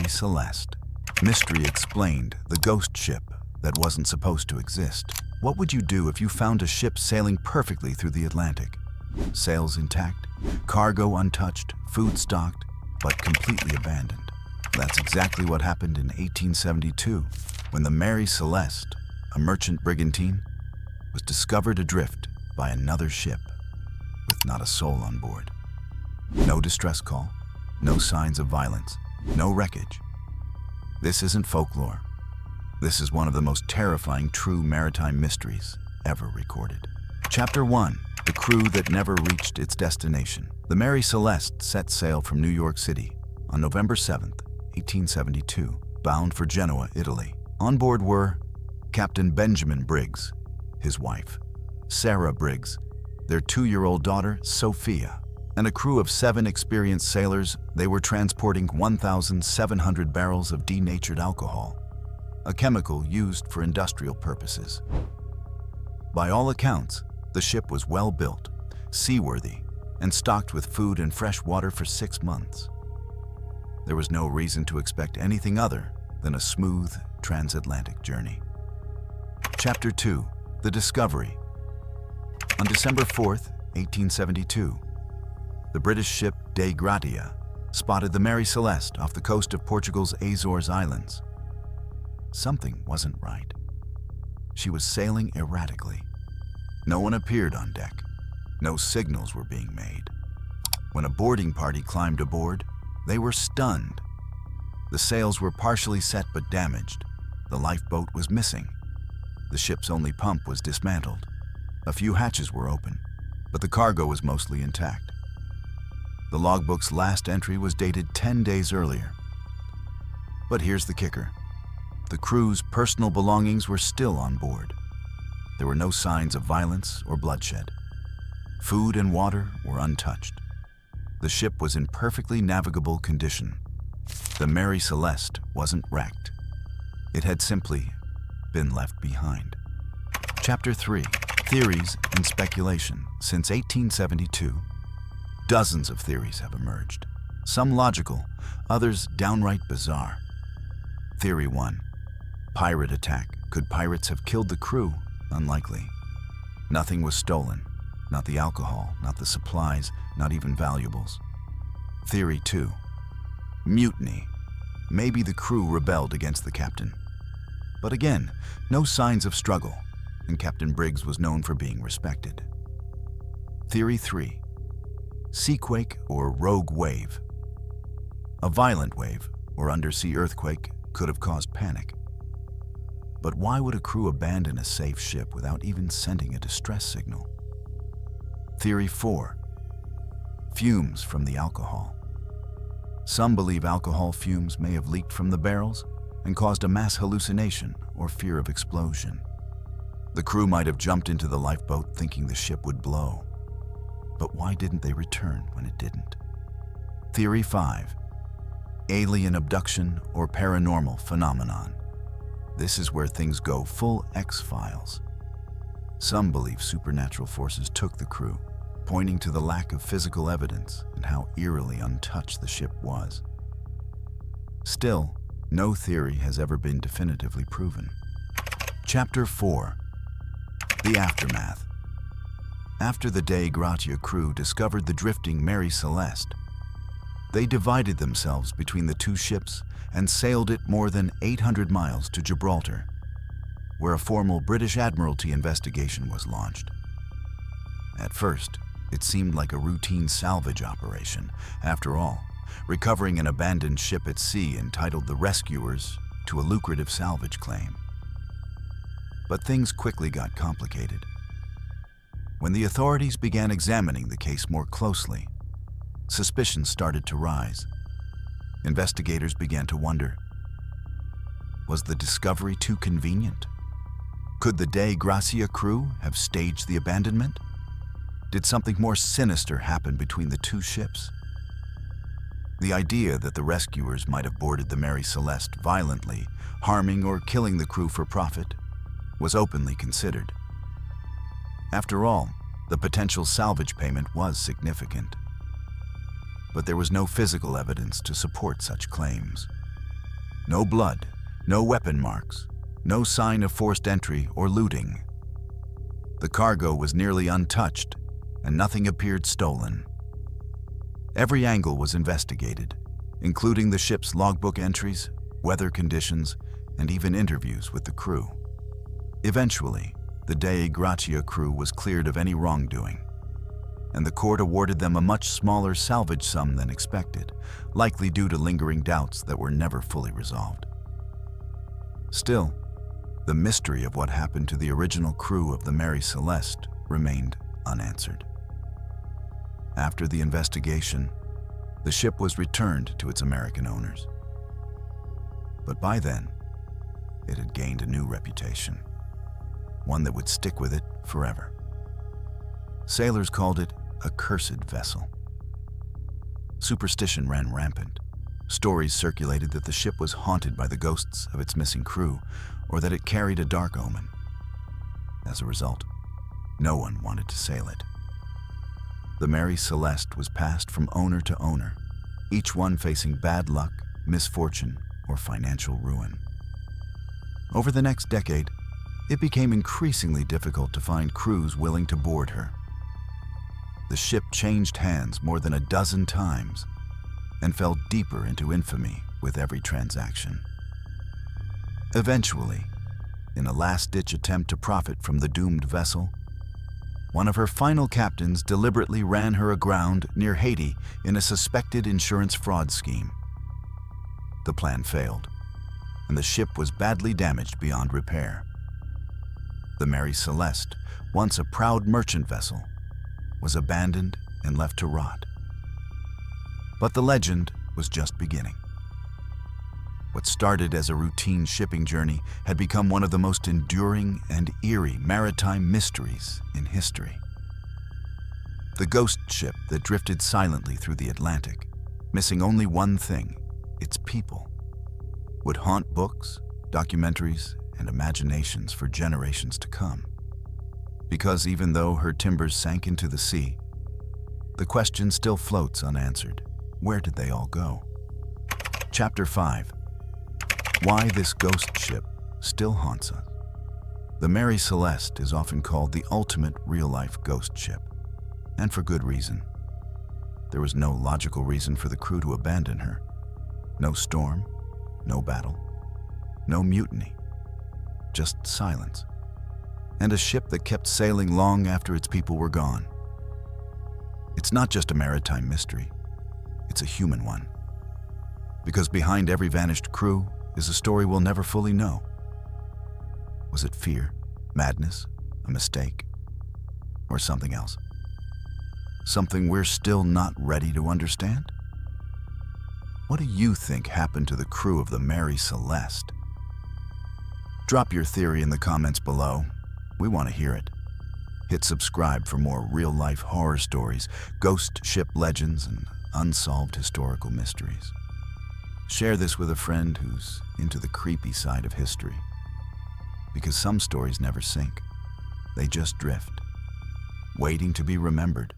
Mary Celeste. Mystery Explained, the ghost ship that wasn't supposed to exist. What would you do if you found a ship sailing perfectly through the Atlantic? Sails intact, cargo untouched, food stocked, but completely abandoned. That's exactly what happened in 1872 when the Mary Celeste, a merchant brigantine, was discovered adrift by another ship with not a soul on board. No distress call, no signs of violence, no wreckage. This isn't folklore. This is one of the most terrifying true maritime mysteries ever recorded. Chapter 1. The crew that never reached its destination. The Mary Celeste set sail from New York City on November 7th, 1872, bound for Genoa, Italy. On board were Captain Benjamin Briggs, his wife, Sarah Briggs, their 2-year-old daughter, Sophia, and a crew of 7 experienced sailors. They were transporting 1,700 barrels of denatured alcohol, a chemical used for industrial purposes. By all accounts, the ship was well built, seaworthy, and stocked with food and fresh water for 6 months. There was no reason to expect anything other than a smooth transatlantic journey. Chapter 2. The Discovery. On December 4th, 1872, the British ship De Gratia spotted the Mary Celeste off the coast of Portugal's Azores Islands. Something wasn't right. She was sailing erratically. No one appeared on deck. No signals were being made. When a boarding party climbed aboard, they were stunned. The sails were partially set but damaged. The lifeboat was missing. The ship's only pump was dismantled. A few hatches were open, but the cargo was mostly intact. The logbook's last entry was dated 10 days earlier. But here's the kicker. The crew's personal belongings were still on board. There were no signs of violence or bloodshed. Food and water were untouched. The ship was in perfectly navigable condition. The Mary Celeste wasn't wrecked. It had simply been left behind. Chapter 3. Theories and speculation. Since 1872, dozens of theories have emerged. Some logical, others downright bizarre. Theory 1. Pirate attack. Could pirates have killed the crew? Unlikely. Nothing was stolen. Not the alcohol, not the supplies, not even valuables. Theory 2. Mutiny. Maybe the crew rebelled against the captain. But again, no signs of struggle, and Captain Briggs was known for being respected. Theory 3. Seaquake or rogue wave. A violent wave or undersea earthquake could have caused panic. But why would a crew abandon a safe ship without even sending a distress signal? Theory 4. Fumes from the alcohol. Some believe alcohol fumes may have leaked from the barrels and caused a mass hallucination or fear of explosion. The crew might have jumped into the lifeboat thinking the ship would blow. But why didn't they return when it didn't? Theory 5. Alien abduction or paranormal phenomenon. This is where things go full X-Files. Some believe supernatural forces took the crew, pointing to the lack of physical evidence and how eerily untouched the ship was. Still, no theory has ever been definitively proven. Chapter 4. The Aftermath. After the De Gratia crew discovered the drifting Mary Celeste, they divided themselves between the 2 ships and sailed it more than 800 miles to Gibraltar, where a formal British Admiralty investigation was launched. At first, it seemed like a routine salvage operation. After all, recovering an abandoned ship at sea entitled the rescuers to a lucrative salvage claim. But things quickly got complicated. When the authorities began examining the case more closely, suspicions started to rise. Investigators began to wonder, was the discovery too convenient? Could the De Gracia crew have staged the abandonment? Did something more sinister happen between the 2 ships? The idea that the rescuers might have boarded the Mary Celeste violently, harming or killing the crew for profit, was openly considered. After all, the potential salvage payment was significant. But there was no physical evidence to support such claims. No blood, no weapon marks, no sign of forced entry or looting. The cargo was nearly untouched, and nothing appeared stolen. Every angle was investigated, including the ship's logbook entries, weather conditions, and even interviews with the crew. Eventually, the Dei Gratia crew was cleared of any wrongdoing, and the court awarded them a much smaller salvage sum than expected, likely due to lingering doubts that were never fully resolved. Still, the mystery of what happened to the original crew of the Mary Celeste remained unanswered. After the investigation, the ship was returned to its American owners. But by then, it had gained a new reputation, one that would stick with it forever. Sailors called it a cursed vessel. Superstition ran rampant. Stories circulated that the ship was haunted by the ghosts of its missing crew, or that it carried a dark omen. As a result, no one wanted to sail it. The Mary Celeste was passed from owner to owner, each one facing bad luck, misfortune, or financial ruin. Over the next decade, it became increasingly difficult to find crews willing to board her. The ship changed hands more than a dozen times and fell deeper into infamy with every transaction. Eventually, in a last-ditch attempt to profit from the doomed vessel, one of her final captains deliberately ran her aground near Haiti in a suspected insurance fraud scheme. The plan failed, and the ship was badly damaged beyond repair. The Mary Celeste, once a proud merchant vessel, was abandoned and left to rot. But the legend was just beginning. What started as a routine shipping journey had become one of the most enduring and eerie maritime mysteries in history. The ghost ship that drifted silently through the Atlantic, missing only one thing, its people, would haunt books, documentaries, and imaginations for generations to come. Because even though her timbers sank into the sea, the question still floats unanswered. Where did they all go? Chapter 5. Why this ghost ship still haunts us. The Mary Celeste is often called the ultimate real-life ghost ship, and for good reason. There was no logical reason for the crew to abandon her. No storm, no battle, no mutiny, just silence, and a ship that kept sailing long after its people were gone. It's not just a maritime mystery, it's a human one. Because behind every vanished crew is a story we'll never fully know. Was it fear, madness, a mistake, or something else? Something we're still not ready to understand? What do you think happened to the crew of the Mary Celeste? Drop your theory in the comments below. We want to hear it. Hit subscribe for more real-life horror stories, ghost ship legends, and unsolved historical mysteries. Share this with a friend who's into the creepy side of history. Because some stories never sink. They just drift, waiting to be remembered.